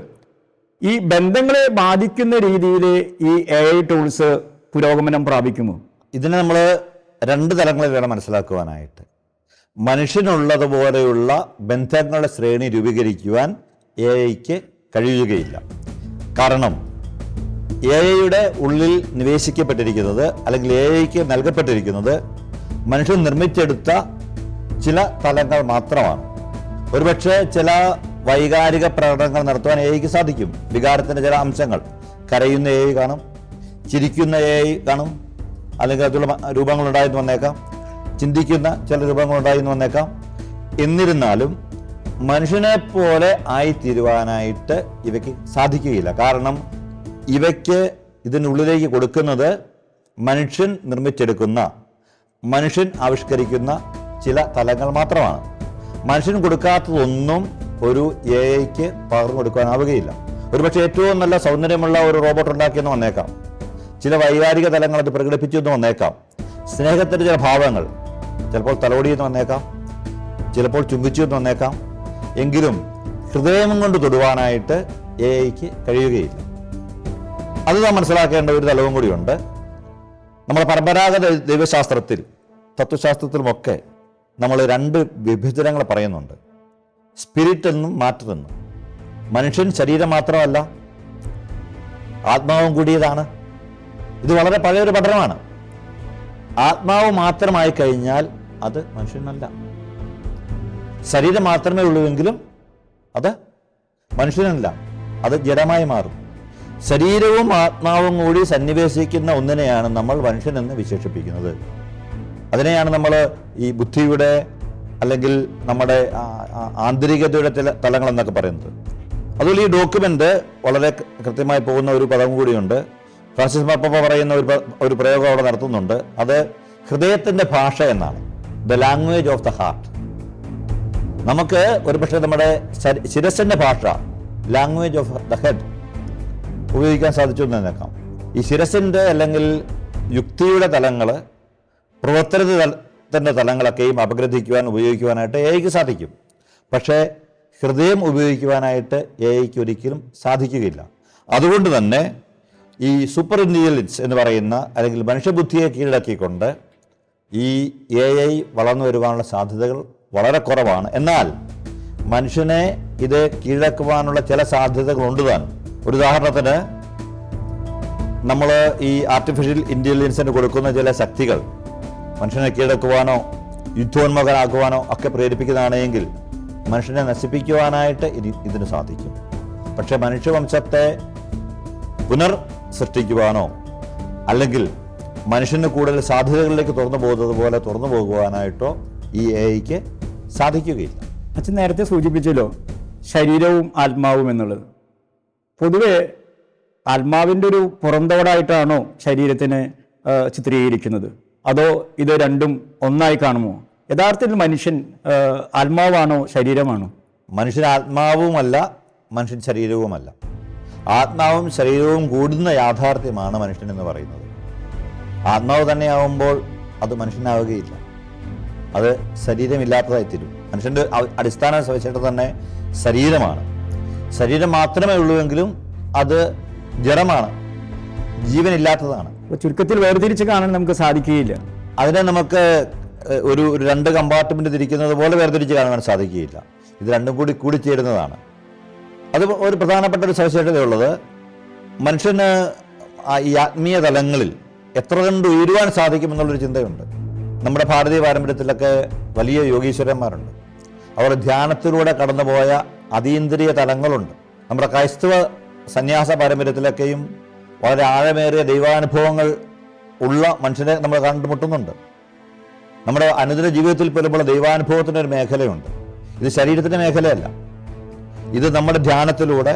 ഈ ബന്ധങ്ങളെ ബാധിക്കുന്ന രീതിയിൽ ഈ AI ടൂൾസ് പുരോഗമനം പ്രാപിക്കുമോ? ഇതിനെ നമ്മൾ രണ്ട് തലങ്ങളിൽ വേണം മനസ്സിലാക്കുവാനായിട്ട്. മനുഷ്യനുള്ളതുപോലെയുള്ള ബന്ധങ്ങളുടെ ശ്രേണി രൂപീകരിക്കുവാൻ AI കഴിയുകയില്ല. കാരണം AI ഉള്ളിൽ നിവേശിക്കപ്പെട്ടിരിക്കുന്നത്, അല്ലെങ്കിൽ AI നൽകപ്പെട്ടിരിക്കുന്നത് മനുഷ്യൻ നിർമ്മിച്ചെടുത്ത ചില തലങ്ങൾ മാത്രമാണ്. ഒരുപക്ഷെ ചില വൈകാരിക പ്രകടനങ്ങൾ നടത്തുവാൻ AI സാധിക്കും. വികാരത്തിൻ്റെ ചില അംശങ്ങൾ, കരയുന്ന AI കാണും, ചിരിക്കുന്ന AI കാണും, അല്ലെങ്കിൽ അതുള്ള രൂപങ്ങളുണ്ടായെന്ന് വന്നേക്കാം, ചിന്തിക്കുന്ന ചില രൂപങ്ങളുണ്ടായെന്ന് വന്നേക്കാം. എന്നിരുന്നാലും മനുഷ്യനെ പോലെ ആയിത്തീരുവാനായിട്ട് ഇവയ്ക്ക് സാധിക്കുകയില്ല. കാരണം ഇവയ്ക്ക് ഇതിനുള്ളിലേക്ക് കൊടുക്കുന്നത് മനുഷ്യൻ നിർമ്മിച്ചെടുക്കുന്ന, മനുഷ്യൻ ആവിഷ്കരിക്കുന്ന ചില തലങ്ങൾ മാത്രമാണ്. മനുഷ്യൻ കൊടുക്കാത്തതൊന്നും ഒരു AI പകർന്നു കൊടുക്കാനാവുകയില്ല. ഒരുപക്ഷെ ഏറ്റവും നല്ല സൗന്ദര്യമുള്ള ഒരു റോബോട്ട് ഉണ്ടാക്കിയെന്ന് വന്നേക്കാം, ചില വൈകാരിക തലങ്ങൾ അത് പ്രകടിപ്പിച്ചു എന്ന് വന്നേക്കാം, സ്നേഹത്തിൻ്റെ ചില ഭാവങ്ങൾ ചിലപ്പോൾ തലോടിയെന്ന് വന്നേക്കാം, ചിലപ്പോൾ ചുംബിച്ചു എന്ന് വന്നേക്കാം. എങ്കിലും ഹൃദയം കൊണ്ട് തൊടുവാനായിട്ട് AI കഴിയുകയില്ല. അത് നാം മനസ്സിലാക്കേണ്ട ഒരു തലവും കൂടിയുണ്ട്. നമ്മൾ പരമ്പരാഗത ദൈവശാസ്ത്രത്തിൽ, തത്വശാസ്ത്രത്തിലുമൊക്കെ നമ്മൾ രണ്ട് വിഭജനങ്ങൾ പറയുന്നുണ്ട്, സ്പിരിറ്റ് എന്നും മാറ്റർ എന്നും. മനുഷ്യൻ ശരീരം മാത്രമല്ല, ആത്മാവും കൂടിയതാണ്. ഇത് വളരെ പഴയൊരു പഠനമാണ്. ആത്മാവ് മാത്രമായി കഴിഞ്ഞാൽ അത് മനുഷ്യനല്ല. ശരീരം മാത്രമേ ഉള്ളൂവെങ്കിലും അത് മനുഷ്യനല്ല, അത് ജഡമായി മാറും. ശരീരവും ആത്മാവും കൂടി സന്നിവേശിക്കുന്ന ഒന്നിനെയാണ് നമ്മൾ മനുഷ്യൻ എന്ന് വിശേഷിപ്പിക്കുന്നത്. അതിനെയാണ് നമ്മൾ ഈ ബുദ്ധിയുടെ, അല്ലെങ്കിൽ നമ്മുടെ ആന്തരികതയുടെ ചില തലങ്ങൾ എന്നൊക്കെ പറയുന്നത്. അതുപോലെ ഈ ഡോക്യുമെന്റ് വളരെ കൃത്യമായി പോകുന്ന ഒരു പദം കൂടിയുണ്ട്. ഫ്രാൻസിസ് മാർപ്പാപ്പ പറയുന്ന ഒരു പ്രയോഗം അവിടെ നടത്തുന്നുണ്ട്. അത് ഹൃദയത്തിന്റെ ഭാഷ എന്നാണ്, the language of the heart. നമുക്ക് ഒരുപക്ഷെ നമ്മുടെ ശിരസിന്റെ ഭാഷ, ലാംഗ്വേജ് ഓഫ് ദ ഹെഡ്, ഉപയോഗിക്കാൻ സാധിച്ചു എന്ന് നിന്നേക്കാം. ഈ ശിരസിന്റെ അല്ലെങ്കിൽ യുക്തിയുടെ തലങ്ങൾ, പ്രവർത്തനത്തിന്റെ തലങ്ങളൊക്കെയും അപഗ്രഥിക്കുവാൻ, ഉപയോഗിക്കുവാനായിട്ട് AI സാധിക്കും. പക്ഷേ ഹൃദയം ഉപയോഗിക്കുവാനായിട്ട് AI ഒരിക്കലും സാധിക്കുകയില്ല. അതുകൊണ്ട് തന്നെ ഈ സൂപ്പർ ഇൻ്റലിജൻസ് എന്ന് പറയുന്ന, അല്ലെങ്കിൽ മനുഷ്യബുദ്ധിയെ കീഴടക്കിക്കൊണ്ട് ഈ AI വളർന്നു വരുവാനുള്ള സാധ്യതകൾ വളരെ കുറവാണ്. എന്നാൽ മനുഷ്യനെ ഇത് കീഴടക്കുവാനുള്ള ചില സാധ്യതകളുണ്ട് താൻ. ഒരു ഉദാഹരണത്തിന്, നമ്മൾ ഈ ആർട്ടിഫിഷ്യൽ ഇൻ്റലിജൻസിന് കൊടുക്കുന്ന ചില ശക്തികൾ മനുഷ്യനെ കീഴടക്കുവാനോ യുദ്ധോന്മുഖനാക്കുവാനോ ഒക്കെ പ്രേരിപ്പിക്കുന്നതാണെങ്കിൽ മനുഷ്യനെ നശിപ്പിക്കുവാനായിട്ട് ഇതിന് സാധിക്കും. പക്ഷെ മനുഷ്യവംശത്തെ പുനർ സൃഷ്ടിക്കുവാനോ, അല്ലെങ്കിൽ മനുഷ്യന് കൂടുതൽ സാധ്യതകളിലേക്ക് തുറന്നു പോകുന്നത് പോലെ തുറന്നു പോകുവാനായിട്ടോ ഈ AI സാധിക്കുകയില്ല. അച്ഛൻ നേരത്തെ സൂചിപ്പിച്ചല്ലോ ശരീരവും ആത്മാവും എന്നുള്ളത്. പൊതുവെ ആത്മാവിൻ്റെ ഒരു പുറന്തോടായിട്ടാണോ ശരീരത്തിനെ ചിത്രീകരിക്കുന്നത്, അതോ ഇത് രണ്ടും ഒന്നായി കാണുമോ? യഥാർത്ഥത്തിൽ മനുഷ്യൻ ആത്മാവാണോ ശരീരമാണോ? മനുഷ്യൻ ആത്മാവുമല്ല, മനുഷ്യൻ ശരീരവുമല്ല. ആത്മാവും ശരീരവും കൂടുന്ന യാഥാർത്ഥ്യമാണ് മനുഷ്യൻ എന്ന് പറയുന്നത്. ആത്മാവ് തന്നെയാവുമ്പോൾ അത് മനുഷ്യനാവുകയില്ല, അത് ശരീരമില്ലാത്തതായി തീരും. മനുഷ്യൻ്റെ അടിസ്ഥാന സവിശേഷത തന്നെ ശരീരമാണ്. ശരീരം മാത്രമേ ഉള്ളൂവെങ്കിലും അത് ജഡമാണ്, ജീവനില്ലാത്തതാണ്. ചുരുക്കത്തിൽ വേർതിരിച്ച് കാണാൻ നമുക്ക് സാധിക്കുകയില്ല. അതിനെ നമുക്ക് ഒരു രണ്ട് കമ്പാർട്ട്മെന്റ് തിരിക്കുന്നത് പോലെ വേർതിരിച്ച് കാണുവാൻ സാധിക്കുകയില്ല. ഇത് രണ്ടും കൂടി കൂടിച്ചേരുന്നതാണ്. അത് ഒരു പ്രധാനപ്പെട്ട ഒരു സവിശേഷതയുള്ളത്, മനുഷ്യന് ഈ ആത്മീയ തലങ്ങളിൽ എത്ര കണ്ട് ഉയരുവാൻ സാധിക്കുമെന്നുള്ളൊരു ചിന്തയുണ്ട്. നമ്മുടെ ഭാരതീയ പാരമ്പര്യത്തിലൊക്കെ വലിയ യോഗീശ്വരന്മാരുണ്ട്. അവർ ധ്യാനത്തിലൂടെ കടന്നുപോയ അതീന്ദ്രിയ തലങ്ങളുണ്ട്. നമ്മുടെ ക്രൈസ്തവ സന്യാസ പാരമ്പര്യത്തിലൊക്കെയും വളരെ ആഴമേറിയ ദൈവാനുഭവങ്ങൾ ഉള്ള മനുഷ്യരെ നമ്മൾ കണ്ടുമുട്ടുന്നുണ്ട്. നമ്മുടെ അനുദിന ജീവിതത്തിൽ പോലുമുള്ള ദൈവാനുഭവത്തിൻ്റെ ഒരു മേഖലയുണ്ട്. ഇത് ശരീരത്തിൻ്റെ മേഖലയല്ല. ഇത് നമ്മുടെ ധ്യാനത്തിലൂടെ,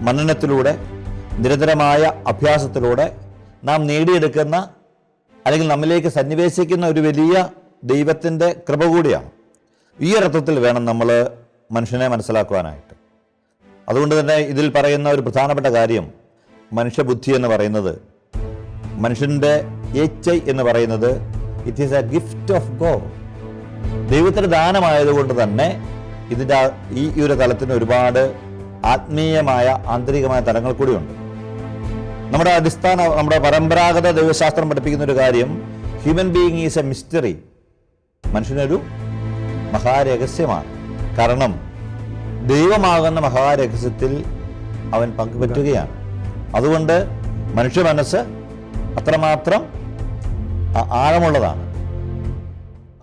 മനനത്തിലൂടെ, നിരന്തരമായ അഭ്യാസത്തിലൂടെ നാം നേടിയെടുക്കുന്ന, അല്ലെങ്കിൽ നമ്മിലേക്ക് സന്നിവേശിക്കുന്ന ഒരു വലിയ ദൈവത്തിൻ്റെ കൃപ കൂടിയാണ്. ഈ അർത്ഥത്തിൽ വേണം നമ്മൾ മനുഷ്യനെ മനസ്സിലാക്കുവാനായിട്ട്. അതുകൊണ്ട് തന്നെ ഇതിൽ പറയുന്ന ഒരു കാര്യം, മനുഷ്യബുദ്ധി എന്ന് പറയുന്നത്, മനുഷ്യൻ്റെ HI എന്ന് പറയുന്നത്, it is A gift of God. ദൈവത്തിൻ്റെ ദാനമായതുകൊണ്ട് തന്നെ ഇതിൻ്റെ ഈ ഒരു തലത്തിന് ഒരുപാട് ആത്മീയമായ ആന്തരികമായ തലങ്ങൾ കൂടിയുണ്ട്. നമ്മുടെ പരമ്പരാഗത ദൈവശാസ്ത്രം പഠിപ്പിക്കുന്ന ഒരു കാര്യം, human being is a mystery. മനുഷ്യനൊരു മഹാരഹസ്യമാണ്. കാരണം ദൈവമാകുന്ന മഹാരഹസ്യത്തിൽ അവൻ പങ്കുപറ്റുകയാണ്. അതുകൊണ്ട് മനുഷ്യ മനസ്സ് അത്രമാത്രം ആഴമുള്ളതാണ്.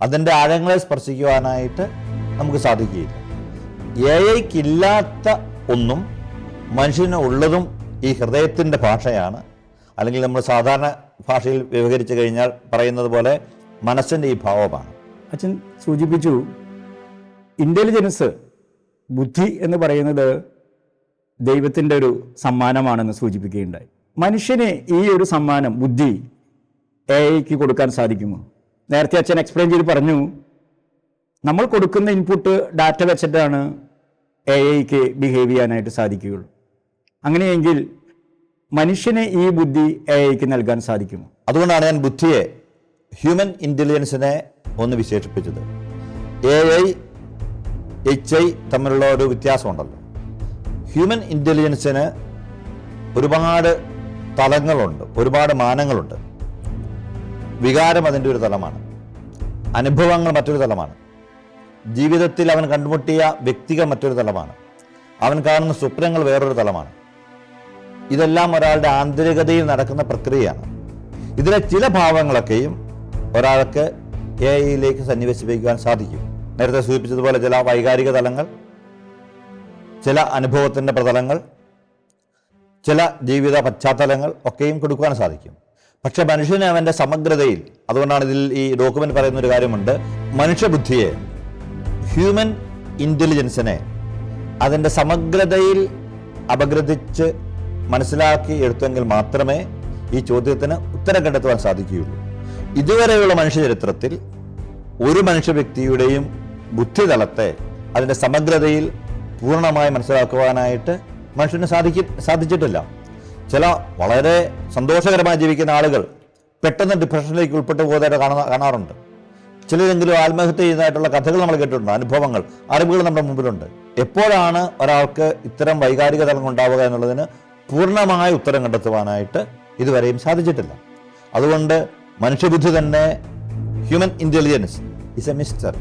അതിൻ്റെ ആഴങ്ങളെ സ്പർശിക്കുവാനായിട്ട് നമുക്ക് സാധിക്കുകയില്ല. എഐക്കില്ലാത്ത ഒന്നും മനുഷ്യന് ഉള്ളതും ഈ ഹൃദയത്തിൻ്റെ ഭാഷയാണ്. അല്ലെങ്കിൽ നമ്മൾ സാധാരണ ഭാഷയിൽ വിവകരിച്ചു കഴിഞ്ഞാൽ പറയുന്നത് പോലെ മനസ്സിൻ്റെ ഈ ഭാവമാണ്. അച്ഛൻ സൂചിപ്പിച്ചു, ഇൻ്റലിജൻസ്, ബുദ്ധി എന്ന് പറയുന്നത് ദൈവത്തിൻ്റെ ഒരു സമ്മാനമാണെന്ന് സൂചിപ്പിക്കുകയുണ്ടായി. മനുഷ്യന് ഈ ഒരു സമ്മാനം, ബുദ്ധി, എഐക്ക് കൊടുക്കാൻ സാധിക്കുമോ? നേരത്തെ അച്ഛൻ എക്സ്പ്ലെയിൻ ചെയ്ത് പറഞ്ഞു, നമ്മൾ കൊടുക്കുന്ന ഇൻപുട്ട് ഡാറ്റ വെച്ചിട്ടാണ് എഐക്ക് ബിഹേവ് ചെയ്യാനായിട്ട് സാധിക്കുകയുള്ളൂ. അങ്ങനെയെങ്കിൽ മനുഷ്യന് ഈ ബുദ്ധി എഐക്ക് നൽകാൻ സാധിക്കുമോ? അതുകൊണ്ടാണ് ഞാൻ ബുദ്ധിയെ, ഹ്യൂമൻ ഒന്ന് വിശേഷിപ്പിച്ചത്. AI, HI തമ്മിലുള്ള ഒരു വ്യത്യാസമുണ്ടല്ലോ. ഹ്യൂമൻ ഇൻ്റലിജൻസിന് ഒരുപാട് തലങ്ങളുണ്ട്, ഒരുപാട് മാനങ്ങളുണ്ട്. വികാരം അതിൻ്റെ ഒരു തലമാണ്, അനുഭവങ്ങൾ മറ്റൊരു തലമാണ്, ജീവിതത്തിൽ അവൻ കണ്ടുമുട്ടിയ വ്യക്തികൾ മറ്റൊരു തലമാണ്, അവൻ കാണുന്ന സ്വപ്നങ്ങൾ വേറൊരു തലമാണ്. ഇതെല്ലാം ഒരാളുടെ ആന്തരികതയിൽ നടക്കുന്ന പ്രക്രിയയാണ്. ഇതിലെ ചില ഭാവങ്ങളൊക്കെയും ഒരാൾക്ക് എഐയിലേക്ക് സന്നിവേശിപ്പിക്കുവാൻ സാധിക്കും. നേരത്തെ സൂചിപ്പിച്ചതുപോലെ ചില വൈകാരിക തലങ്ങൾ, ചില അനുഭവത്തിൻ്റെ പ്രതലങ്ങൾ, ചില ജീവിത പശ്ചാത്തലങ്ങൾ ഒക്കെയും കൊടുക്കുവാൻ സാധിക്കും. പക്ഷെ മനുഷ്യന് അവൻ്റെ സമഗ്രതയിൽ, അതുകൊണ്ടാണ് ഇതിൽ ഈ ഡോക്യുമെന്റ് പറയുന്ന ഒരു കാര്യമുണ്ട്, മനുഷ്യബുദ്ധിയെ, ഹ്യൂമൻ ഇൻ്റലിജൻസിനെ അതിൻ്റെ സമഗ്രതയിൽ അപഗ്രഥിച്ച് മനസ്സിലാക്കി എടുത്തെങ്കിൽ മാത്രമേ ഈ ചോദ്യത്തിന് ഉത്തരം കണ്ടെത്തുവാൻ സാധിക്കുകയുള്ളൂ. ഇതുവരെയുള്ള മനുഷ്യ ചരിത്രത്തിൽ ഒരു മനുഷ്യ വ്യക്തിയുടെയും ബുദ്ധിതലത്തെ അതിൻ്റെ സമഗ്രതയിൽ പൂർണ്ണമായി മനസ്സിലാക്കുവാനായിട്ട് മനുഷ്യന് സാധിച്ചിട്ടില്ല. ചില വളരെ സന്തോഷകരമായി ജീവിക്കുന്ന ആളുകൾ പെട്ടെന്ന് ഡിപ്രഷനിലേക്ക് ഉൾപ്പെട്ടു പോകുന്നതായിട്ട് കാണാറുണ്ട്. ചിലരെങ്കിലും ആത്മഹത്യ ചെയ്യുന്നതായിട്ടുള്ള കഥകൾ നമ്മൾ കേട്ടിട്ടുണ്ട്, അനുഭവങ്ങൾ, അറിവുകൾ നമ്മുടെ മുമ്പിലുണ്ട്. എപ്പോഴാണ് ഒരാൾക്ക് ഇത്തരം വൈകാരിക തലങ്ങൾ ഉണ്ടാവുക എന്നുള്ളതിന് പൂർണ്ണമായ ഉത്തരം കണ്ടെത്തുവാനായിട്ട് ഇതുവരെയും സാധിച്ചിട്ടില്ല. അതുകൊണ്ട് മനുഷ്യബുദ്ധി തന്നെ, human intelligence is a mystery.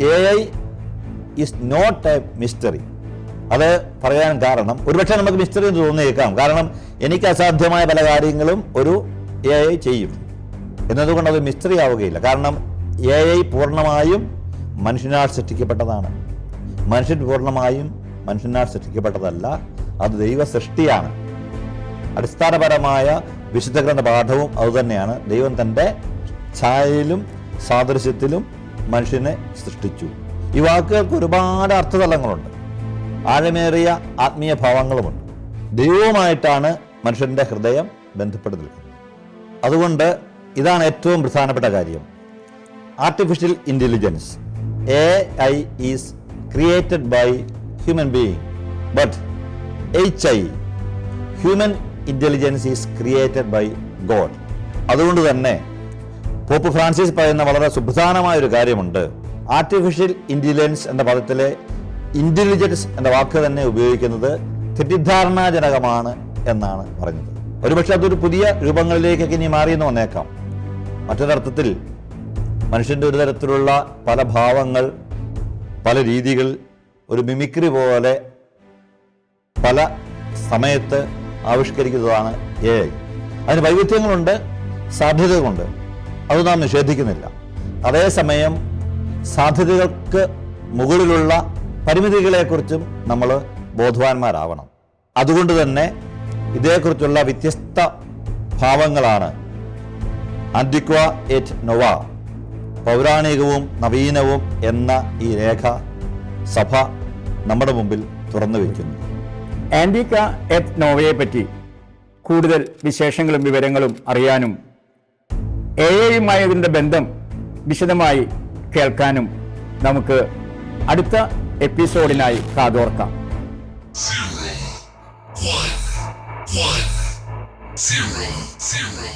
AI is not a mystery. അത് പറയാൻ കാരണം, ഒരുപക്ഷെ നമുക്ക് മിസ്റ്ററി എന്ന് തോന്നിയേക്കാം, കാരണം എനിക്ക് അസാധ്യമായ പല കാര്യങ്ങളും ഒരു AI ചെയ്യും എന്നതുകൊണ്ട് അത് മിസ്റ്ററി ആവുകയില്ല. കാരണം AI പൂർണ്ണമായും മനുഷ്യനാൽ സൃഷ്ടിക്കപ്പെട്ടതാണ്. മനുഷ്യൻ പൂർണ്ണമായും മനുഷ്യനാൽ സൃഷ്ടിക്കപ്പെട്ടതല്ല, അത് ദൈവ സൃഷ്ടിയാണ്. അടിസ്ഥാനപരമായ വിശുദ്ധ ഗ്രന്ഥ പാഠവും അതുതന്നെയാണ്. ദൈവം തൻ്റെ ഛായയിലും സാദൃശ്യത്തിലും മനുഷ്യനെ സൃഷ്ടിച്ചു. ഈ വാക്കുകൾക്ക് ഒരുപാട് അർത്ഥതലങ്ങളുണ്ട്, ആഴമേറിയ ആത്മീയ ഭാവങ്ങളുമുണ്ട്. ദൈവവുമായിട്ടാണ് മനുഷ്യൻ്റെ ഹൃദയം ബന്ധപ്പെട്ട് നിൽക്കുന്നത്. അതുകൊണ്ട് ഇതാണ് ഏറ്റവും പ്രധാനപ്പെട്ട കാര്യം. Artificial intelligence, AI is created by human being, but HI, human intelligence is created by God. അതുകൊണ്ട് തന്നെ പോപ്പ് ഫ്രാൻസിസ് പറയുന്ന വളരെ സുപ്രധാനമായ ഒരു കാര്യമുണ്ട്. ആർട്ടിഫിഷ്യൽ ഇൻ്റലിജൻസ് എന്ന പദത്തിലെ ഇൻ്റലിജൻസ് എന്ന വാക്ക് തന്നെ ഉപയോഗിക്കുന്നത് തെറ്റിദ്ധാരണാജനകമാണ് എന്നാണ് പറഞ്ഞത്. ഒരുപക്ഷെ അതൊരു പുതിയ രൂപങ്ങളിലേക്കൊക്കെ ഇനി മാറിയെന്ന് വന്നേക്കാം. മറ്റൊരർത്ഥത്തിൽ മനുഷ്യൻ്റെ ഒരു തരത്തിലുള്ള പല ഭാവങ്ങൾ, പല രീതികൾ, ഒരു മിമിക്രി പോലെ പല സമയത്ത് ആവിഷ്കരിക്കുന്നതാണ് AI. അതിന് വൈവിധ്യങ്ങളുണ്ട്, സാധ്യതകളുണ്ട്, അത് നാം നിഷേധിക്കുന്നില്ല. അതേസമയം സാധ്യതകൾക്ക് മുകളിലുള്ള പരിമിതികളെക്കുറിച്ചും നമ്മൾ ബോധവാന്മാരാവണം. അതുകൊണ്ട് തന്നെ ഇതേക്കുറിച്ചുള്ള വ്യത്യസ്ത ഭാവങ്ങളാണ് ആന്റിക്വ എറ്റ് നൊവ, പൗരാണികവും നവീനവും എന്ന ഈ രേഖ സഭ നമ്മുടെ മുമ്പിൽ തുറന്നു വയ്ക്കുന്നു. ആന്റിക്വ എറ്റ് നോവയെ പറ്റി കൂടുതൽ വിശേഷങ്ങളും വിവരങ്ങളും അറിയാനും AI-യുമായതിൻ്റെ ബന്ധം വിശദമായി കേൾക്കാനും നമുക്ക് അടുത്ത എപ്പിസോഡിനായി കാതോർക്കാം. 0, 1, 1, 0, 0.